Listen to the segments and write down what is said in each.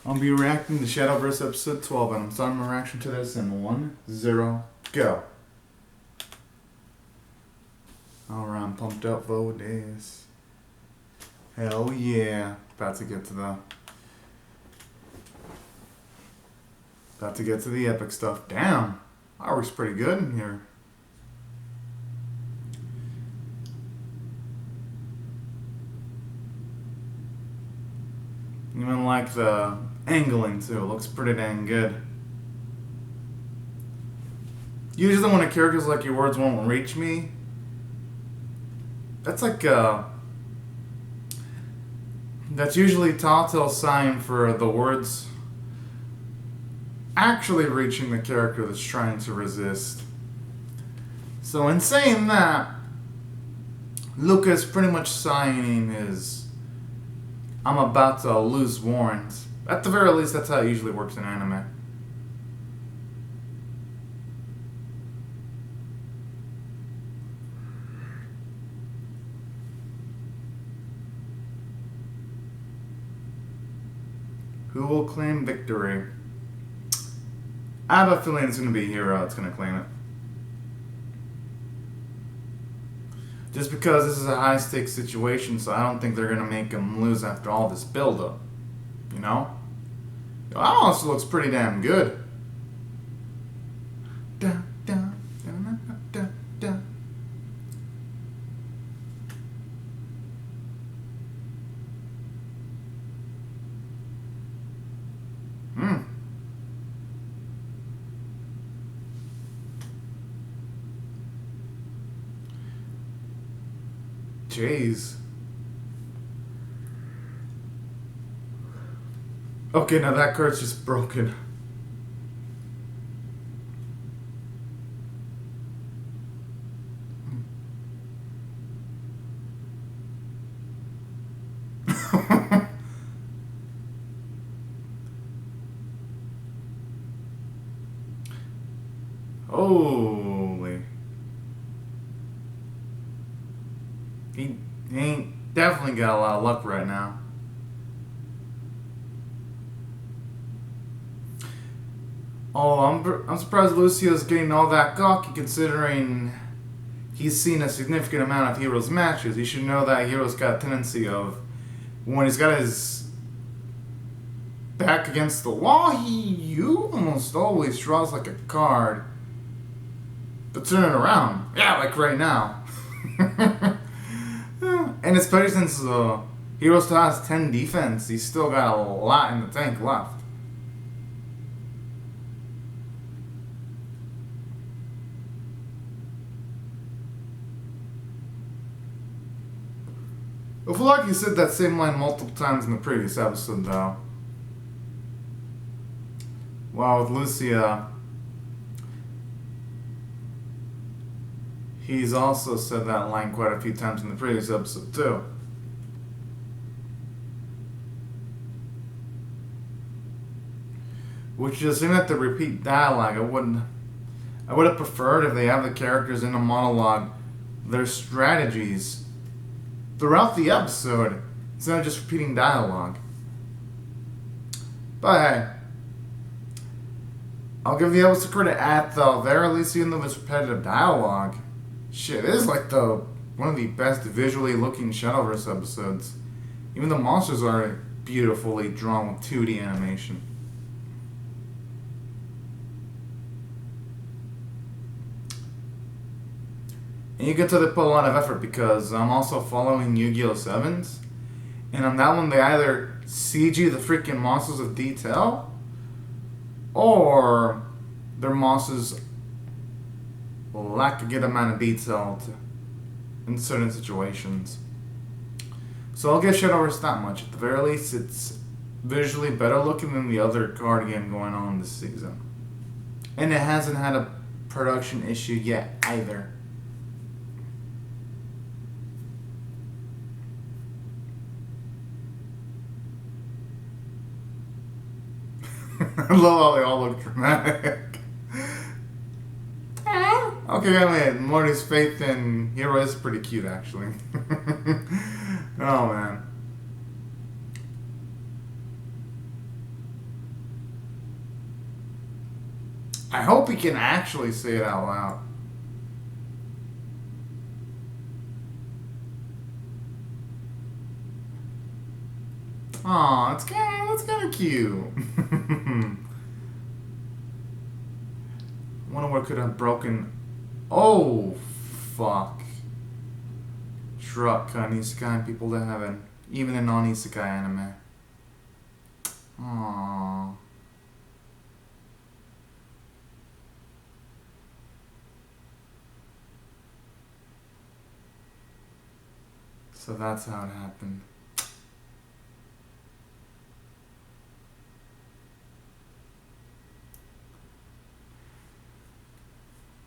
I'll be reacting to Shadowverse episode 12, and I'm starting my reaction to this in 1, 0, go. Alright, I'm pumped up for this. Hell yeah. About to get to the epic stuff. Damn. That works pretty good in here. Even like the angling too, it looks pretty dang good. Usually when a character's like, your words won't reach me, that's like that's usually a telltale sign for the words actually reaching the character that's trying to resist. So in saying that, Lucas pretty much signing his I'm about to lose warrant. At the very least, that's how it usually works in anime. Who will claim victory? I have a feeling it's going to be Hero that's going to claim it. Just because this is a high-stakes situation, so I don't think they're going to make him lose after all this build-up. You know? That also looks pretty damn good. Jeez. Okay, now that card's just broken. Holy. He ain't definitely got a lot of luck right now. Oh, I'm surprised Lucio's getting all that cocky considering he's seen a significant amount of Hero's matches. He should know that Hero's got a tendency of, when he's got his back against the wall, you almost always draws like a card. But turn it around. Yeah, like right now. And especially since Hero still has 10 defense, he's still got a lot in the tank left. I feel like he said that same line multiple times in the previous episode, though. Well, with Lucia, he's also said that line quite a few times in the previous episode, too. Which is, even at the repeat dialogue, I would have preferred if they have the characters in a monologue, their strategies throughout the episode, instead of just repeating dialogue. But hey, I'll give the episode credit at the very least, even though it's repetitive dialogue. Shit, it is like one of the best visually looking Shadowverse episodes. Even the monsters are beautifully drawn with 2D animation. And you can tell they put a lot of effort because I'm also following Yu-Gi-Oh! 7s. And on that one, they either CG the freaking monsters with detail, or their monsters lack a good amount of detail in certain situations. So I'll give Shadowverse that much. At the very least, it's visually better looking than the other card game going on this season. And it hasn't had a production issue yet either. I love how they all look dramatic. Okay, I mean, Morty's faith in Hero is pretty cute, actually. Oh, man. I hope he can actually say it out loud. Aw, that's kind of cute. Wonder what could have broken. Oh, fuck. Truck on Isekai and people that haven't. Even the non-Isekai anime. Aww. So that's how it happened.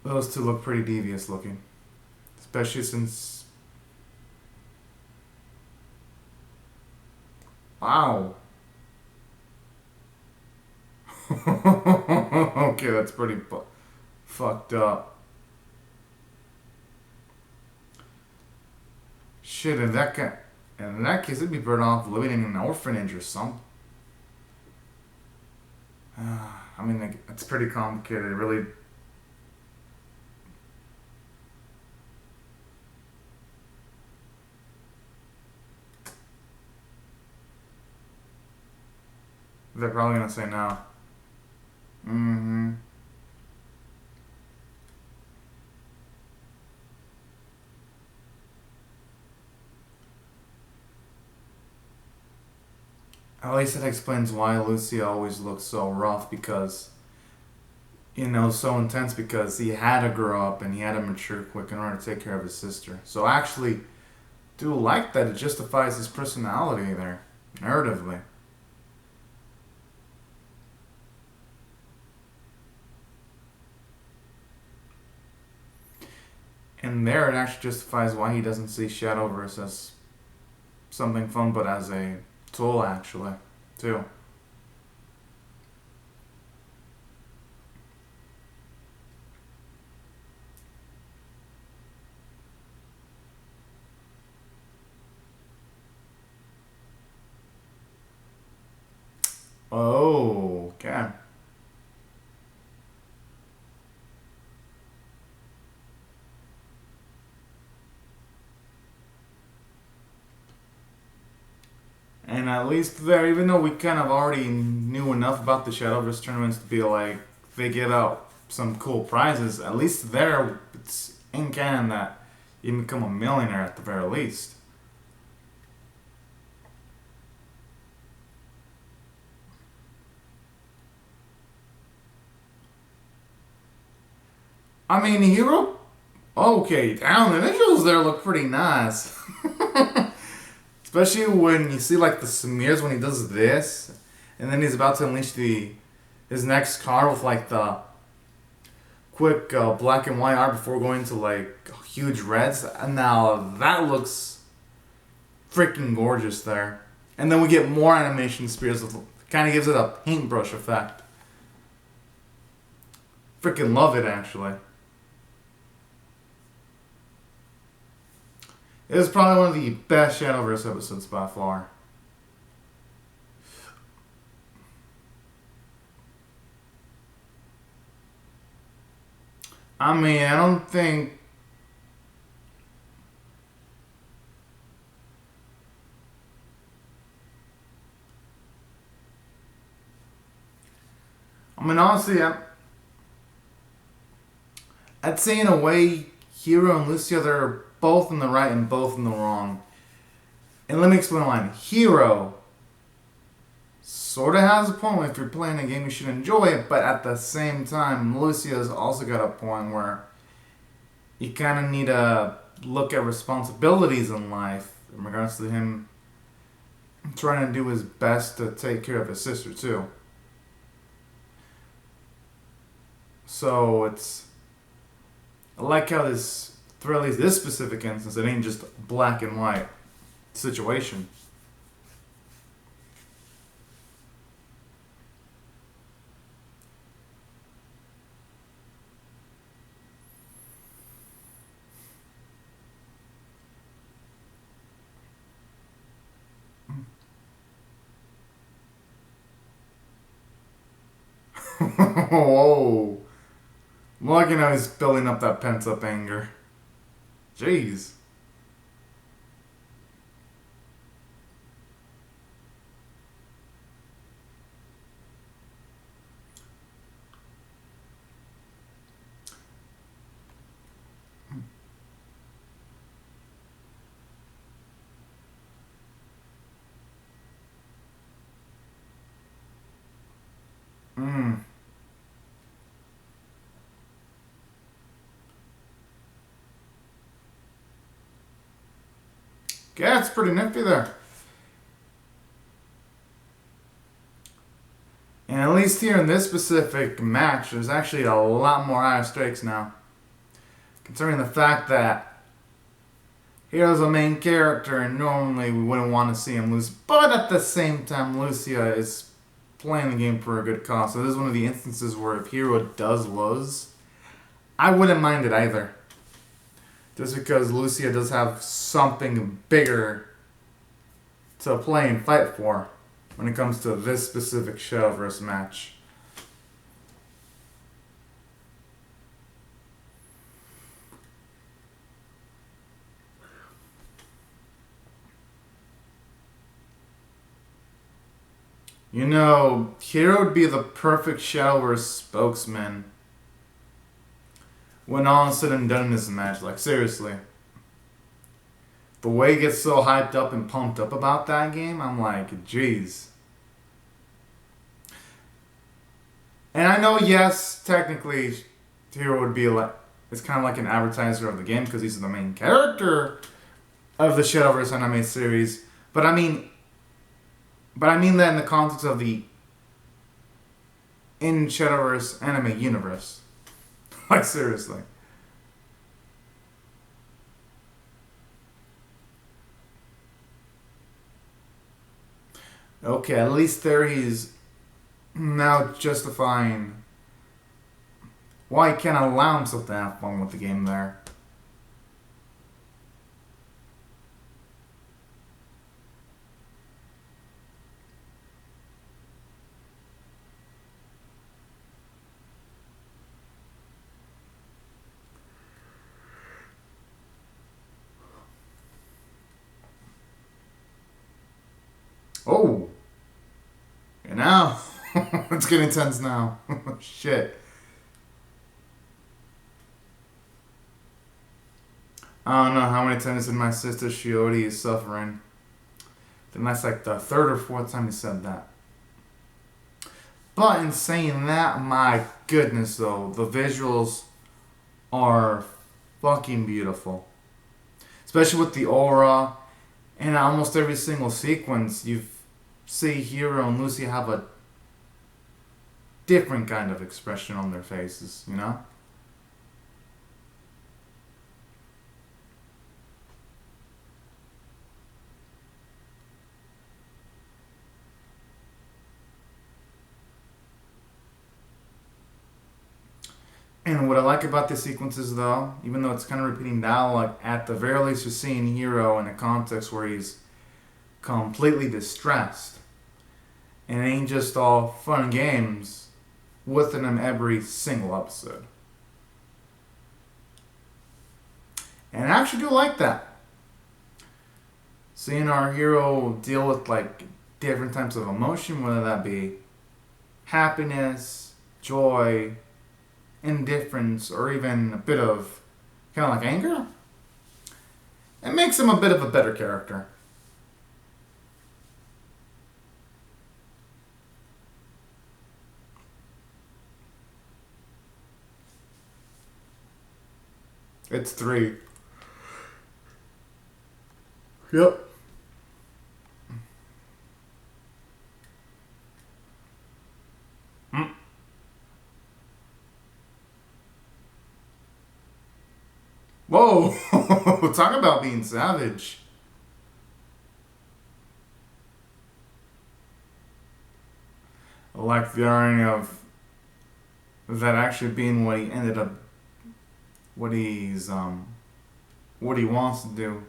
Those two look pretty devious looking. Especially since... Wow. Okay, that's pretty fucked up. Shit, in that case, it'd be better off living in an orphanage or something. I mean, like, it's pretty complicated. It really... They're probably gonna say no. Mm-hmm. At least it explains why Lucy always looks so rough because, so intense because he had to grow up and he had to mature quick in order to take care of his sister. So I actually do like that it justifies his personality there, narratively. And there it actually justifies why he doesn't see Shadowverse as something fun, but as a tool, actually, too. Oh, okay. And at least there, even though we kind of already knew enough about the Shadowverse tournaments to be like, they give out some cool prizes, at least there, it's in canon that you can become a millionaire at the very least. I mean, Hero, okay, down the visuals there look pretty nice. Especially when you see like the smears when he does this, and then he's about to unleash his next card with like the quick black and white art before going to like huge reds. And now that looks freaking gorgeous there. And then we get more animation spears with kind of gives it a paintbrush effect. Freaking love it actually. It was probably one of the best Shadowverse episodes by far. I mean, I don't think... I mean, honestly, I'd say in a way, Hero and Lucia, they're both in the right and both in the wrong. And let me explain why. Hero sort of has a point. If you're playing a game, you should enjoy it. But at the same time, Lucia's also got a point where you kind of need to look at responsibilities in life in regards to him trying to do his best to take care of his sister, too. So it's... I like how this, for at least this specific instance, it ain't just black and white situation. Whoa. Like, he's building up that pent up anger. Jeez. Mm. Yeah, it's pretty nifty there. And at least here in this specific match, there's actually a lot more higher stakes now. Considering the fact that Hero's a main character and normally we wouldn't want to see him lose. But at the same time, Lucia is playing the game for a good cause. So this is one of the instances where if Hero does lose, I wouldn't mind it either. Just because Lucia does have something bigger to play and fight for when it comes to this specific Shadowverse match. You know, Hero would be the perfect Shadowverse spokesman when all is said and done in this match. Like, seriously. The way he gets so hyped up and pumped up about that game, I'm like, jeez. And I know, yes, technically, Hero would be like, it's kind of like an advertiser of the game because he's the main character of the Shadowverse anime series. But I mean that in the context of the in Shadowverse anime universe. Like, seriously. Okay, at least there he's now justifying why he can't allow himself to have fun with the game there. Oh! And now, it's getting tense now. Shit. I don't know how many times did my sister Shiori is suffering. Then that's like the third or fourth time he said that. But in saying that, my goodness though, the visuals are fucking beautiful. Especially with the aura and almost every single sequence you see Hero and Lucy have a different kind of expression on their faces, you know? And what I like about the sequences, though, even though it's kind of repeating dialogue, at the very least you're seeing Hero in a context where he's completely distressed. And it ain't just all fun and games within him every single episode. And I actually do like that. Seeing our hero deal with like different types of emotion, whether that be happiness, joy, indifference, or even a bit of kind of like anger, it makes him a bit of a better character. It's 3. Yep. Mm. Whoa! Talk about being savage. I like the irony of that actually being what he ended up, what what he wants to do.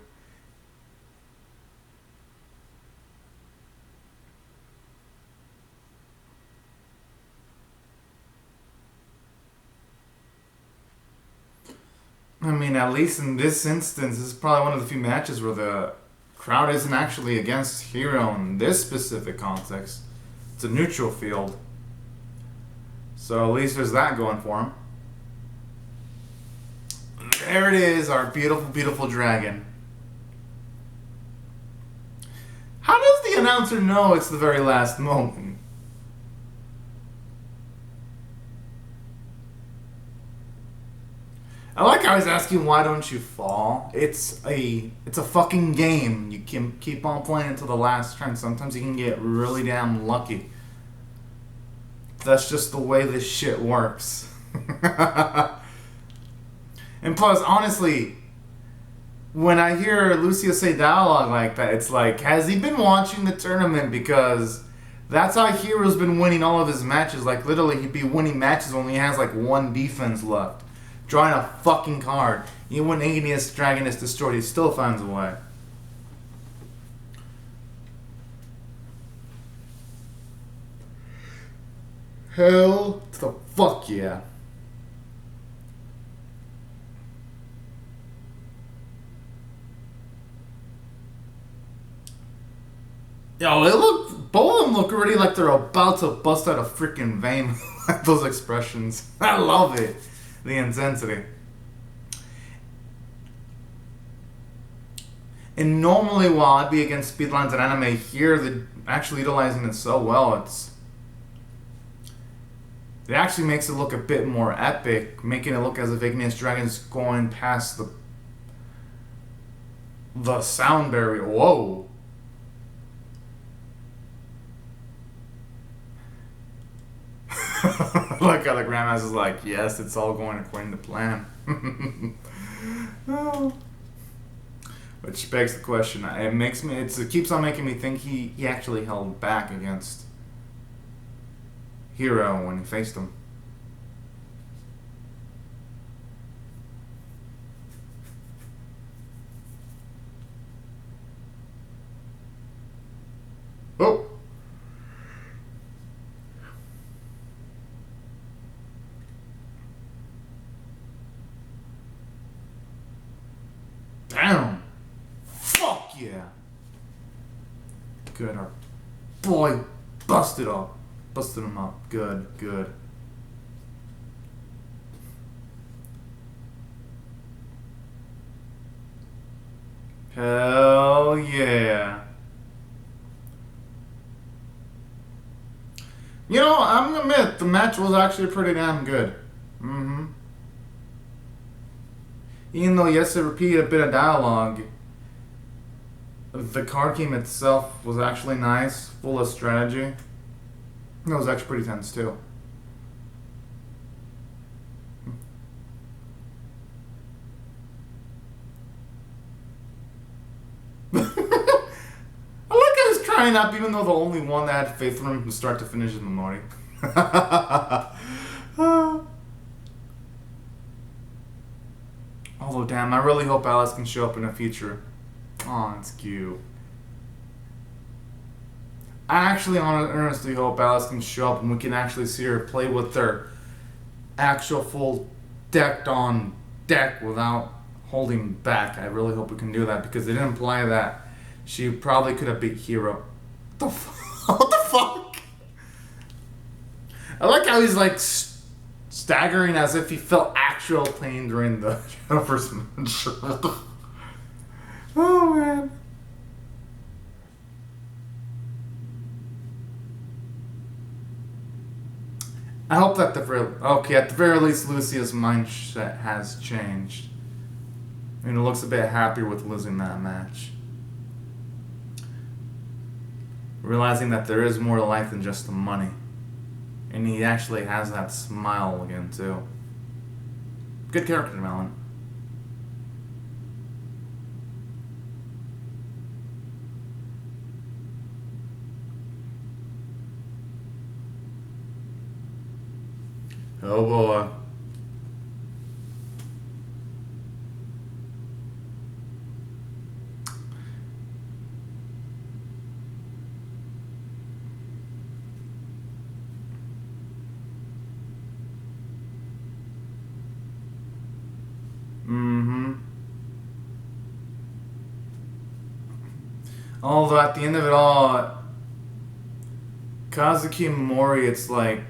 I mean, at least in this instance, this is probably one of the few matches where the crowd isn't actually against Hero in this specific context. It's a neutral field. So at least there's that going for him. There it is, our beautiful, beautiful dragon. How does the announcer know it's the very last moment? I like how he's asking, why don't you fall? It's a fucking game. You can keep on playing until the last turn. Sometimes you can get really damn lucky. That's just the way this shit works. And plus, honestly, when I hear Lucio say dialogue like that, it's like, has he been watching the tournament? Because that's how Hero's been winning all of his matches. Like, literally, he'd be winning matches when he has, like, one defense left. Drawing a fucking card. Even when Igneous Dragon is destroyed, he still finds a way. Hell to the fuck yeah. Yo, both of them look already like they're about to bust out a freaking vein. Those expressions. I love it. The intensity. And normally, while I'd be against speedlines and anime, here they're actually utilizing it so well. It actually makes it look a bit more epic, making it look as if Igneous Dragon's going past the sound barrier. Whoa. Like how the Grandmaster's like, yes, it's all going according to plan. Oh. Which begs the question. It keeps on making me think he actually held back against Hero when he faced him. Oh. Damn. Fuck yeah. Good. Our boy busted him up. Good, good. Hell yeah. You know, I'm gonna admit, the match was actually pretty damn good. Mm-hmm. Even though, yes, it repeated a bit of dialogue, the card game itself was actually nice, full of strategy. That was actually pretty tense, too. I like how he's trying up, even though the only one that had faith in him from start to finish in the morning. Although, damn, I really hope Alice can show up in the future. Aw, it's cute. I actually earnestly hope Alice can show up and we can actually see her play with their actual full decked on deck without holding back. I really hope we can do that because it imply that she probably could have beat Hero. What the fuck? I like how he's like staggering as if he felt actual pain during the Shadowverse match. Oh man. I hope that at the very least, Lucia's mindset has changed. I mean, it looks a bit happier with losing that match. Realizing that there is more to life than just the money. And he actually has that smile again, too. Good character development. Oh boy. Although at the end of it all, Kazuki and Mori, it's like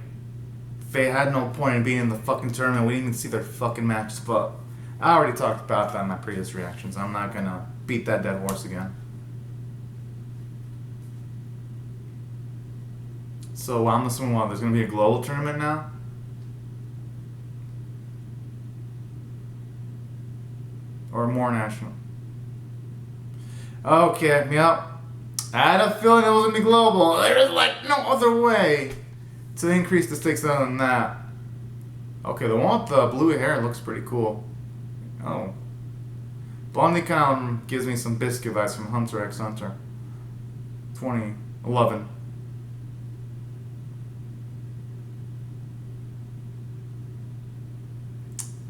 they had no point in being in the fucking tournament. We didn't even see their fucking matches. But I already talked about that in my previous reactions. I'm not gonna beat that dead horse again. So I'm assuming what, there's gonna be a global tournament now? Or more national? Okay, yep. I had a feeling it was gonna be global. There's like no other way to increase the stakes other than that. Okay, the one with the blue hair looks pretty cool. Oh. Blondie kind of gives me some biscuit vibes from Hunter x Hunter. 2011.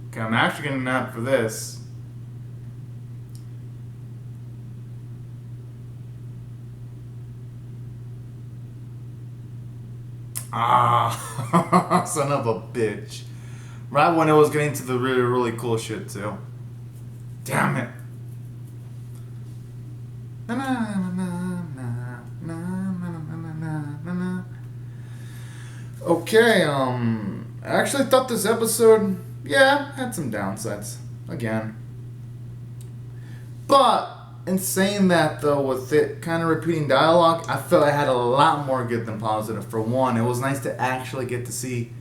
Okay, I'm actually getting an app for this. Ah, son of a bitch. Right when it was getting to the really, really cool shit, too. Damn it. Okay, I actually thought this episode, yeah, had some downsides. Again. But, in saying that, though, with it kind of repeating dialogue, I felt it had a lot more good than positive. For one, it was nice to actually get to see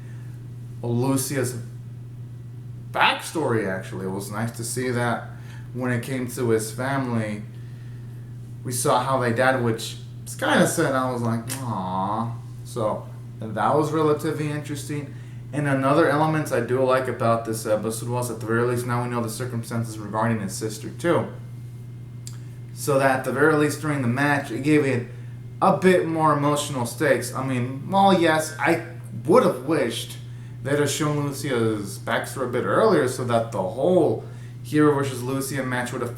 Lucia's backstory, actually. It was nice to see that when it came to his family, we saw how they died, which is kind of sad. I was like, aww. So, that was relatively interesting. And another element I do like about this episode was, at the very least, now we know the circumstances regarding his sister, too. So that at the very least during the match, it gave it a bit more emotional stakes. I mean, well, yes, I would have wished they'd have shown Lucia's backstory a bit earlier so that the whole Hero versus Lucia match would have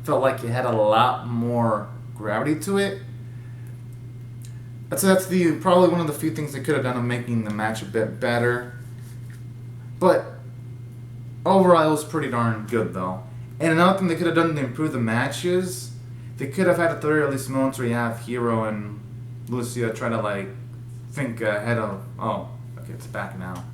felt like it had a lot more gravity to it. I'd say that's probably one of the few things they could have done in making the match a bit better. But overall, it was pretty darn good, though. And another thing they could have done to improve the matches, they could have had at the very least moments where you have Hero and Lucia try to, like, think ahead of... Oh, okay, it's back now.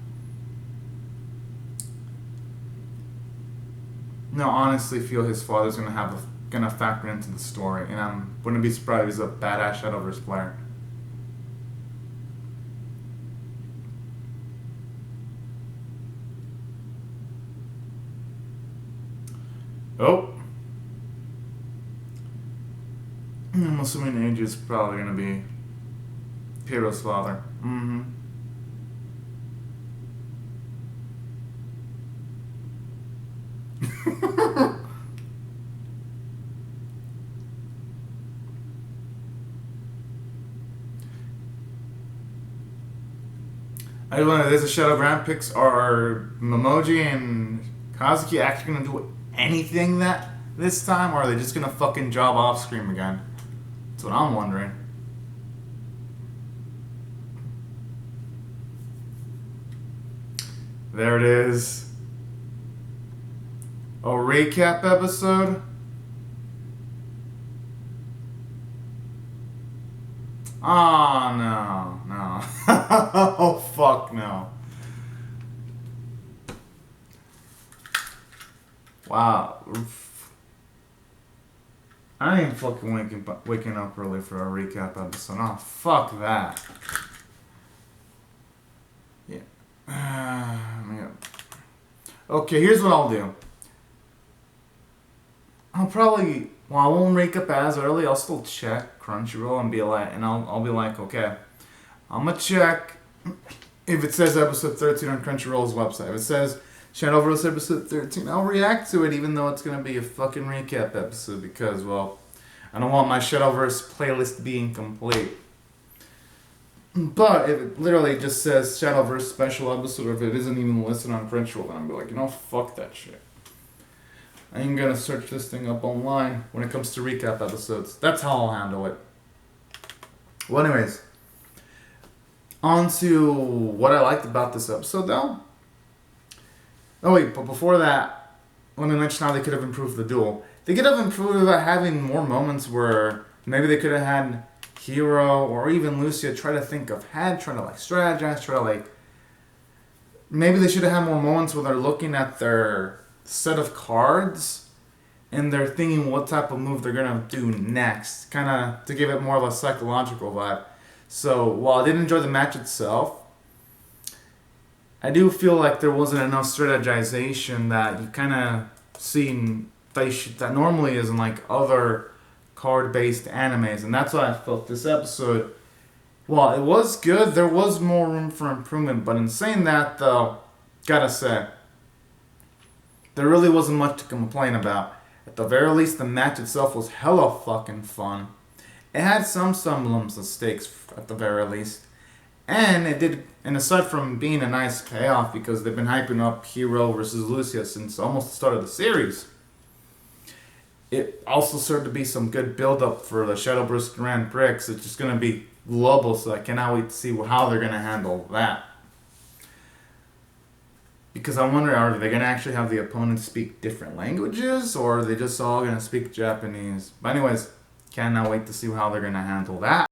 No, honestly feel his father's gonna factor into the story, and I wouldn't be surprised if he's a badass Shadowverse player. Oh. I'm assuming Age is probably gonna be Hero's father. Mm-hmm. I just wonder, there's a Shadow Grant picks. Are Momoji and Kazuki actually gonna do anything this time, or are they just gonna fucking job off screen again? That's what I'm wondering. There it is. A recap episode. Oh no. Oh fuck no. Wow. I ain't fucking waking up early for a recap episode. Oh, fuck that. Yeah. Yeah. Okay, here's what I'll do. I won't wake up as early. I'll still check Crunchyroll and I'll be like, okay, I'm gonna check if it says episode 13 on Crunchyroll's website. If it says Shadowverse episode 13, I'll react to it even though it's gonna be a fucking recap episode because, well, I don't want my Shadowverse playlist being incomplete. But if it literally just says Shadowverse special episode, or if it isn't even listed on Crunchyroll, then I'll be like, fuck that shit. I ain't gonna search this thing up online when it comes to recap episodes. That's how I'll handle it. Well, anyways, on to what I liked about this episode, though. Oh, wait, but before that, let me mention how they could have improved the duel. They could have improved by having more moments where Maybe they could have had Hero or even Lucia try to think of try to like strategize, try to like. Maybe they should have had more moments where they're looking at their set of cards and they're thinking what type of move they're gonna do next, kind of to give it more of a psychological vibe. So while I did enjoy the match itself, I do feel like there wasn't enough strategization that you kind of seen that normally is in like other card-based animes, and that's why I felt this episode. While it was good, there was more room for improvement. But in saying that, though, gotta say, there really wasn't much to complain about. At the very least, the match itself was hella fucking fun. It had some semblance of stakes at the very least. And it did, and aside from being a nice payoff, because they've been hyping up Hero versus Lucia since almost the start of the series, it also started to be some good build-up for the Shadowverse Grand Prix. It's just going to be global, so I cannot wait to see how they're going to handle that. Because I wonder, are they going to actually have the opponents speak different languages, or are they just all going to speak Japanese? But anyways, cannot wait to see how they're going to handle that.